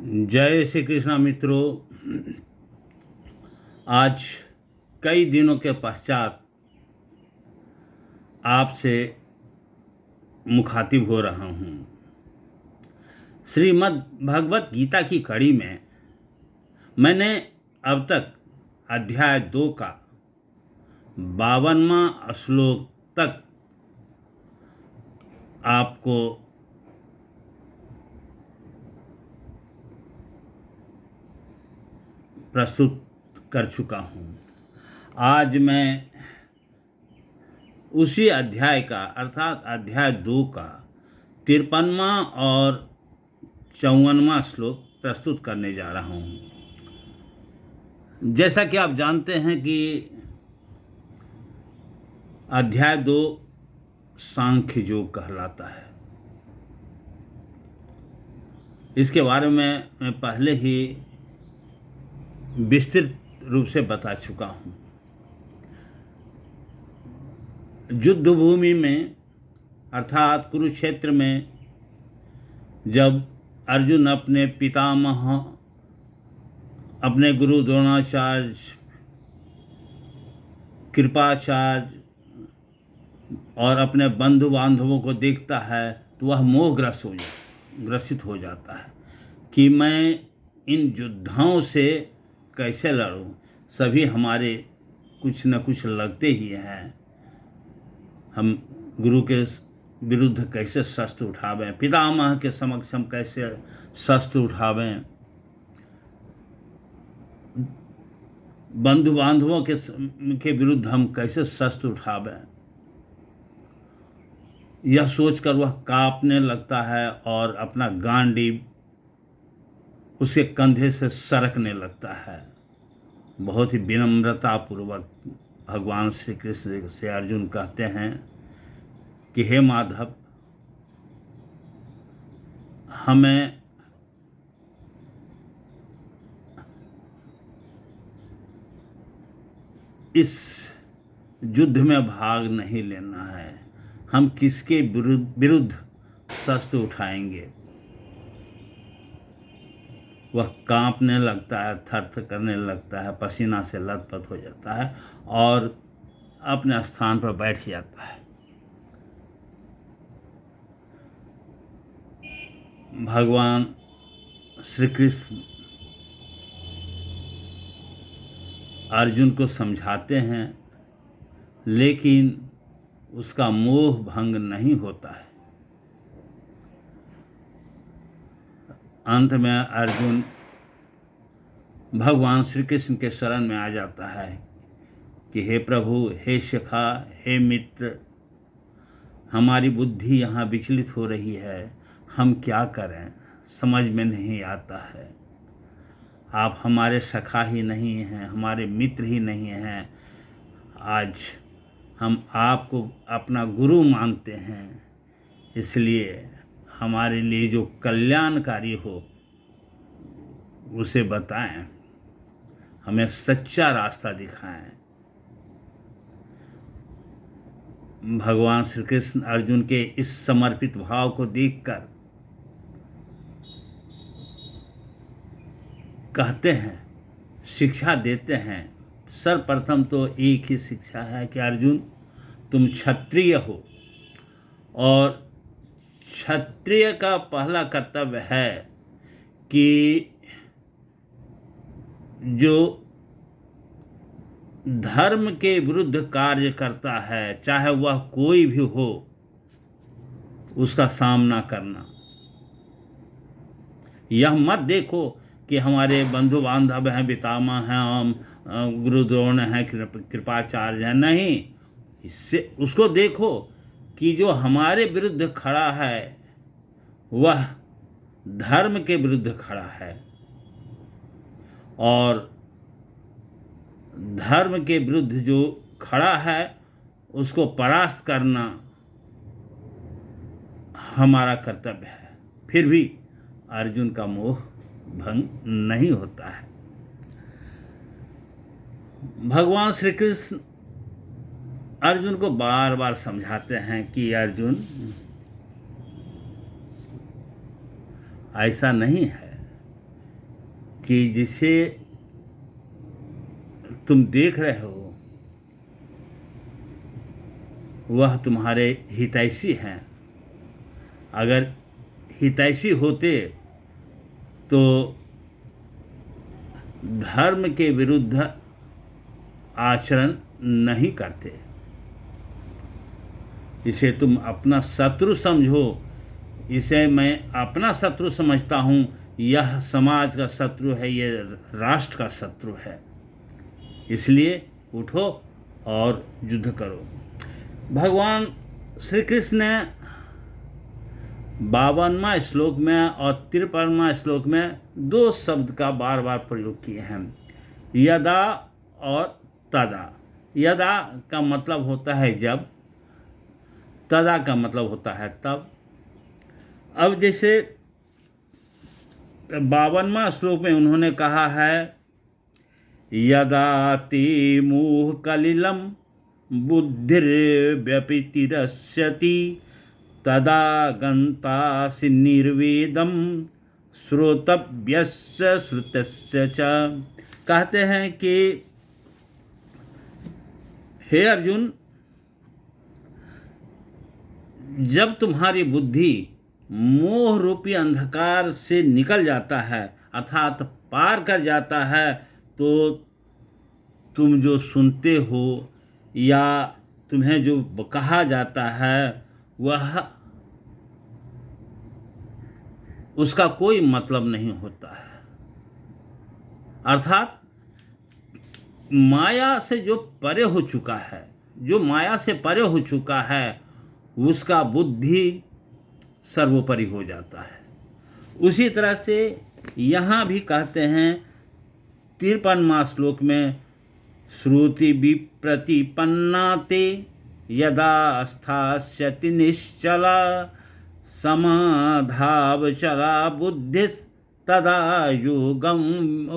जय श्री कृष्णा मित्रों। आज कई दिनों के पश्चात आपसे मुखातिब हो रहा हूँ। श्रीमद् भगवत गीता की कड़ी में मैंने अब तक अध्याय 2 का 52वां श्लोक तक आपको प्रस्तुत कर चुका हूँ। आज मैं उसी अध्याय का अर्थात अध्याय 2 का 53वां और 54वां श्लोक प्रस्तुत करने जा रहा हूँ। जैसा कि आप जानते हैं कि अध्याय 2 सांख्य योग कहलाता है। इसके बारे में मैं पहले ही विस्तृत रूप से बता चुका हूँ। युद्ध भूमि में अर्थात कुरुक्षेत्र में जब अर्जुन अपने पितामह अपने गुरु द्रोणाचार्य कृपाचार्य और अपने बंधु बांधवों को देखता है तो वह ग्रसित हो जाता है कि मैं इन योद्धाओं से कैसे लड़ूं। सभी हमारे कुछ न कुछ लगते ही हैं। हम गुरु के विरुद्ध कैसे शस्त्र उठावें, पितामह के समक्ष हम कैसे शस्त्र उठावें, बंधु बांधवों के विरुद्ध हम कैसे शस्त्र उठावें। यह सोचकर वह कांपने लगता है और अपना गांडीव उसके कंधे से सरकने लगता है। बहुत ही विनम्रतापूर्वक भगवान श्री कृष्ण से अर्जुन कहते हैं कि हे माधव, हमें इस युद्ध में भाग नहीं लेना है। हम किसके विरुद्ध शस्त्र उठाएंगे। वह कांपने लगता है, थर करने लगता है, पसीना से लथपथ हो जाता है और अपने स्थान पर बैठ जाता है। भगवान श्री कृष्ण अर्जुन को समझाते हैं, लेकिन उसका मोह भंग नहीं होता है। अंत में अर्जुन भगवान श्री कृष्ण के शरण में आ जाता है कि हे प्रभु, हे सखा, हे मित्र, हमारी बुद्धि यहाँ विचलित हो रही है। हम क्या करें, समझ में नहीं आता है। आप हमारे सखा ही नहीं हैं, हमारे मित्र ही नहीं हैं। आज हम आपको अपना गुरु मानते हैं, इसलिए हमारे लिए जो कल्याणकारी हो उसे बताएं, हमें सच्चा रास्ता दिखाएं। भगवान श्री कृष्ण अर्जुन के इस समर्पित भाव को देखकर कहते हैं, शिक्षा देते हैं। सर्वप्रथम तो एक ही शिक्षा है कि अर्जुन, तुम क्षत्रिय हो और क्षत्रिय का पहला कर्तव्य है कि जो धर्म के विरुद्ध कार्य करता है, चाहे वह कोई भी हो, उसका सामना करना। यह मत देखो कि हमारे बंधु बांधव हैं, पितामह हैं, हम गुरु द्रोण हैं, कृपाचार्य हैं। नहीं, इससे उसको देखो कि जो हमारे विरुद्ध खड़ा है वह धर्म के विरुद्ध खड़ा है और धर्म के विरुद्ध जो खड़ा है उसको परास्त करना हमारा कर्तव्य है। फिर भी अर्जुन का मोह भंग नहीं होता है। भगवान श्री कृष्ण अर्जुन को बार बार समझाते हैं कि अर्जुन, ऐसा नहीं है कि जिसे तुम देख रहे हो वह तुम्हारे हितैषी हैं। अगर हितैषी होते तो धर्म के विरुद्ध आचरण नहीं करते। इसे तुम अपना शत्रु समझो, इसे मैं अपना शत्रु समझता हूँ। यह समाज का शत्रु है, ये राष्ट्र का शत्रु है। इसलिए उठो और युद्ध करो। भगवान श्री कृष्ण ने 52वां श्लोक में और 53वां श्लोक में 2 शब्द का बार बार प्रयोग किए हैं, यदा और तदा। यदा का मतलब होता है जब, तदा का मतलब होता है तब। अब जैसे 52वां श्लोक में उन्होंने कहा है, यदा ते मोह कलिलम बुद्धिर्व्यपितिरस्यति तदा गन्तासि निर्वेदम श्रोतव्यस्य श्रुतस्य च। कहते हैं कि हे अर्जुन, जब तुम्हारी बुद्धि मोह रूपी अंधकार से निकल जाता है अर्थात पार कर जाता है, तो तुम जो सुनते हो या तुम्हें जो कहा जाता है वह उसका कोई मतलब नहीं होता है। अर्थात माया से जो परे हो चुका है, जो माया से परे हो चुका है, उसका बुद्धि सर्वोपरि हो जाता है। उसी तरह से यहाँ भी कहते हैं 53वां श्लोक में, श्रुति विप्रतिपन्ना ते यदा स्थास्यति निश्चला समाधावचला बुद्धिस्तदा योगं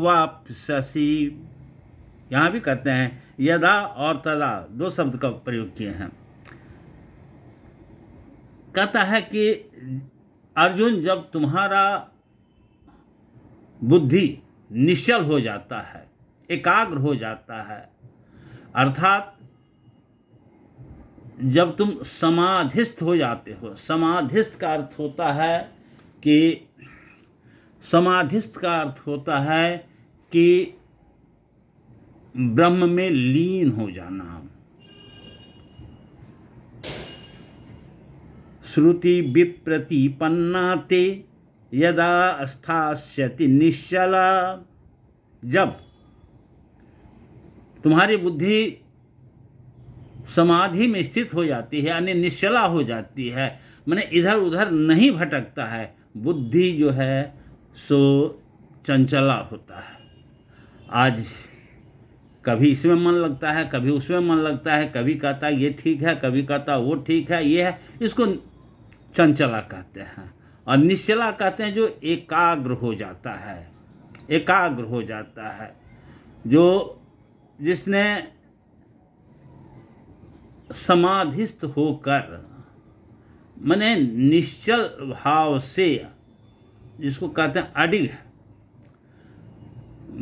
वाप्स्यसि। यहाँ भी कहते हैं यदा और तदा 2 शब्द का प्रयोग किए हैं। कहता है कि अर्जुन, जब तुम्हारा बुद्धि निश्चल हो जाता है, एकाग्र हो जाता है, अर्थात जब तुम समाधिस्थ हो जाते हो। समाधिस्थ का अर्थ होता है कि समाधिस्थ का अर्थ होता है कि ब्रह्म में लीन हो जाना। श्रुति विप्रतिपन्ना ते यदा स्थास्यति निश्चला। जब तुम्हारी बुद्धि समाधि में स्थित हो जाती है, यानी निश्चला हो जाती है, माने इधर उधर नहीं भटकता है, बुद्धि जो है सो चंचला होता है। आज कभी इसमें मन लगता है, कभी उसमें मन लगता है, कभी कहता है ये ठीक है, कभी कहता है वो ठीक है, ये है, इसको चंचला कहते हैं। और निश्चला कहते हैं जो एकाग्र हो जाता है, एकाग्र हो जाता है, जो जिसने समाधिस्थ होकर माने निश्चल भाव से, जिसको कहते हैं अडिग,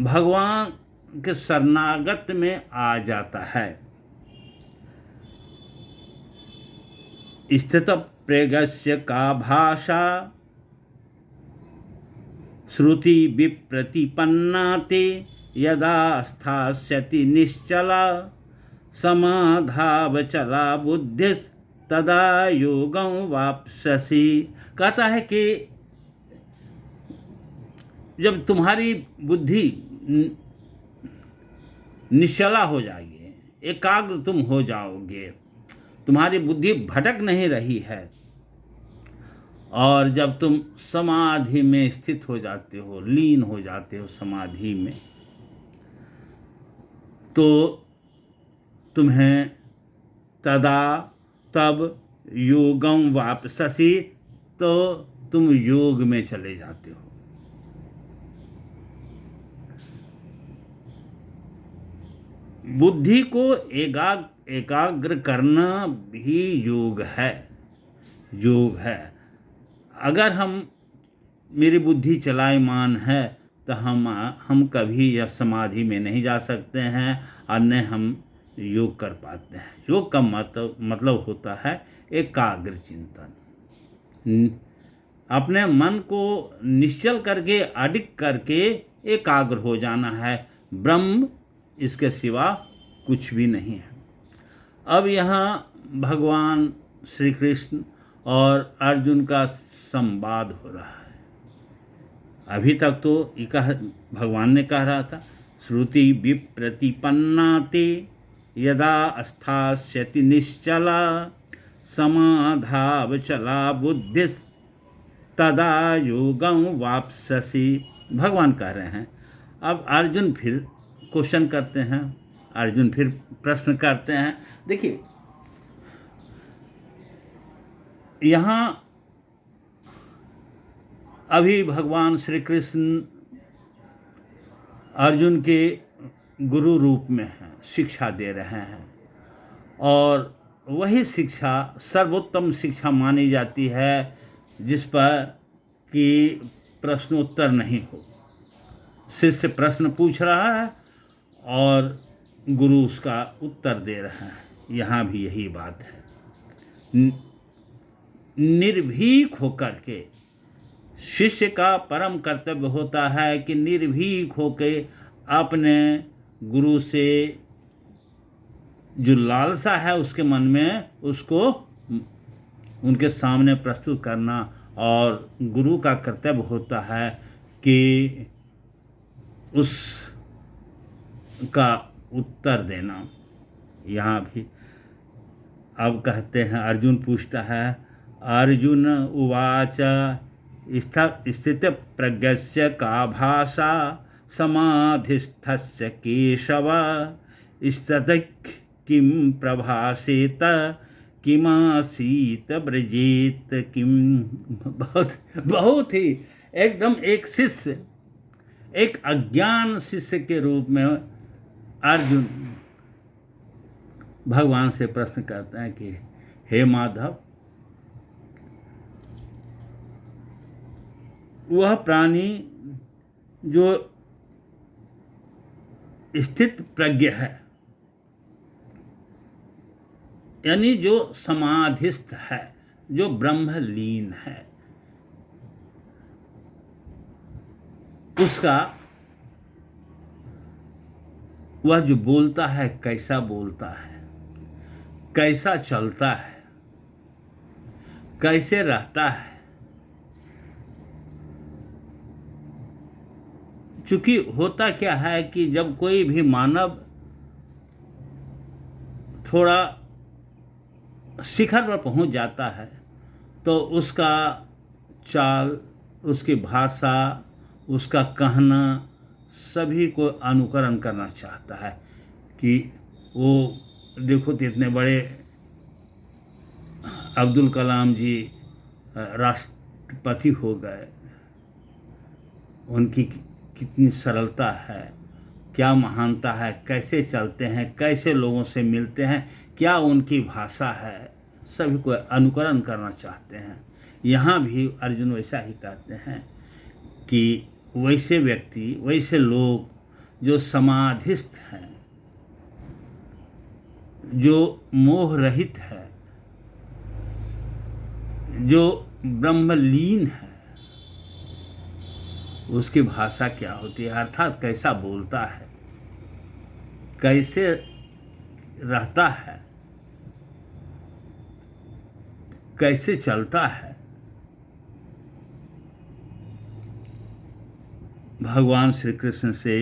भगवान के शरणागत में आ जाता है। स्थित प्रज्ञस्य का भाषा श्रुति विप्रतिपन्ना ते यदा स्थास्यति निश्चला समाधावचला बुद्धिस्तदा योगं वाप्स्यसि। कहता है कि जब तुम्हारी बुद्धि निश्चला हो जाएगी, एकाग्र तुम हो जाओगे, तुम्हारी बुद्धि भटक नहीं रही है, और जब तुम समाधि में स्थित हो जाते हो, लीन हो जाते हो समाधि में, तो तुम्हें तदा तब योगं वाप्स्यसि, तो तुम योग में चले जाते हो। बुद्धि को एकाग्र करना भी योग है, योग है। अगर मेरी बुद्धि चलायमान है तो हम कभी यह समाधि में नहीं जा सकते हैं और न हम योग कर पाते हैं। योग का मतलब होता है एकाग्र चिंतन, अपने मन को निश्चल करके अडिग करके एकाग्र हो जाना है। ब्रह्म इसके सिवा कुछ भी नहीं है। अब यहाँ भगवान श्री कृष्ण और अर्जुन का संवाद हो रहा है। अभी तक तो भगवान ने कह रहा था, श्रुति विप्रतिपन्ना ते यदा स्थास्यति निश्चला समाधावचला बुद्धिस् तदा योगं वाप्स्यसि। भगवान कह रहे हैं। अब अर्जुन फिर क्वेश्चन करते हैं, अर्जुन फिर प्रश्न करते हैं। देखिए यहाँ अभी भगवान श्री कृष्ण अर्जुन के गुरु रूप में हैं, शिक्षा दे रहे हैं, और वही शिक्षा सर्वोत्तम शिक्षा मानी जाती है जिस पर कि प्रश्नोत्तर नहीं हो। शिष्य प्रश्न पूछ रहा है और गुरु उसका उत्तर दे रहा है। यहाँ भी यही बात है। निर्भीक होकर के शिष्य का परम कर्तव्य होता है कि निर्भीक होकर अपने गुरु से जो लालसा है उसके मन में, उसको उनके सामने प्रस्तुत करना, और गुरु का कर्तव्य होता है कि उसका उत्तर देना। यहाँ भी अब कहते हैं, अर्जुन पूछता है, अर्जुन उवाच स्थित प्रज्ञस्य का भाषा समाधिस्थस्य केशव स्ततः किं प्रभासेत किमासीत ब्रजेत किम। बहुत ही एकदम एक शिष्य, एक अज्ञान शिष्य के रूप में अर्जुन भगवान से प्रश्न करते हैं कि हे माधव, वह प्राणी जो स्थित प्रज्ञ है, यानी जो समाधिस्थ है, जो ब्रह्मलीन है, उसका वह जो बोलता है कैसा बोलता है, कैसा चलता है, कैसे रहता है। चूंकि होता क्या है कि जब कोई भी मानव थोड़ा शिखर पर पहुंच जाता है तो उसका चाल, उसकी भाषा, उसका कहना सभी को अनुकरण करना चाहता है। कि वो देखो तो इतने बड़े अब्दुल कलाम जी राष्ट्रपति हो गए, उनकी कितनी सरलता है, क्या महानता है, कैसे चलते हैं, कैसे लोगों से मिलते हैं, क्या उनकी भाषा है, सभी को अनुकरण करना चाहते हैं। यहाँ भी अर्जुन वैसा ही कहते हैं कि वैसे व्यक्ति, वैसे लोग जो समाधिस्थ हैं, जो मोह रहित है, जो ब्रह्मलीन है, उसकी भाषा क्या होती है, अर्थात कैसा बोलता है, कैसे रहता है, कैसे चलता है। भगवान श्री कृष्ण से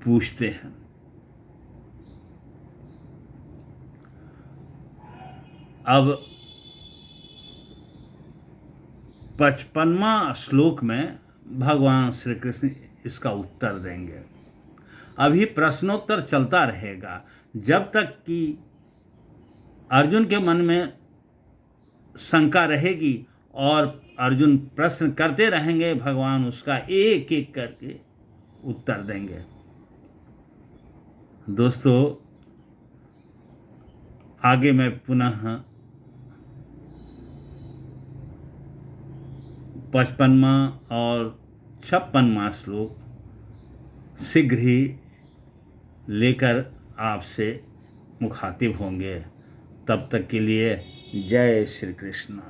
पूछते हैं। अब 55वां श्लोक में भगवान श्री कृष्ण इसका उत्तर देंगे। अभी प्रश्नोत्तर चलता रहेगा जब तक कि अर्जुन के मन में शंका रहेगी और अर्जुन प्रश्न करते रहेंगे, भगवान उसका एक एक करके उत्तर देंगे। दोस्तों, आगे मैं पुनः 55वां और 56वां श्लोक शीघ्र ही लेकर आपसे मुखातिब होंगे। तब तक के लिए जय श्री कृष्ण।